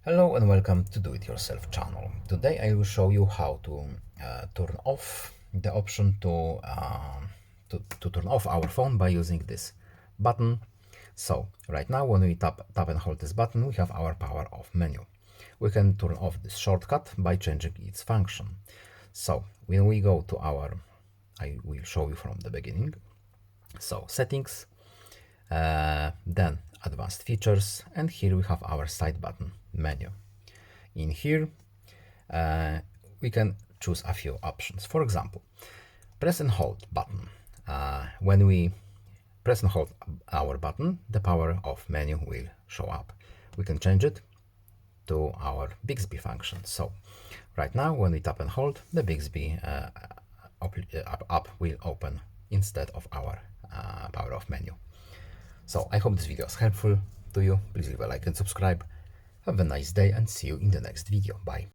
Hello and welcome to Do It Yourself channel. Today I will show you how to turn off the option to turn off our phone by using this button. So right now when we tap and hold this button, we have our power off menu. We can turn off this shortcut by changing its function. So when we go to I will show you from the beginning. So settings, then advanced features, and here we have our side button menu. In here we can choose a few options. For example, press and hold button. When we press and hold our button, the power off menu will show up. We can change it to our Bixby function. So right now when we tap and hold, the Bixby app will open instead of our power off menu. So I hope this video is helpful to you. Please leave a like and subscribe. Have a nice day and see you in the next video. Bye.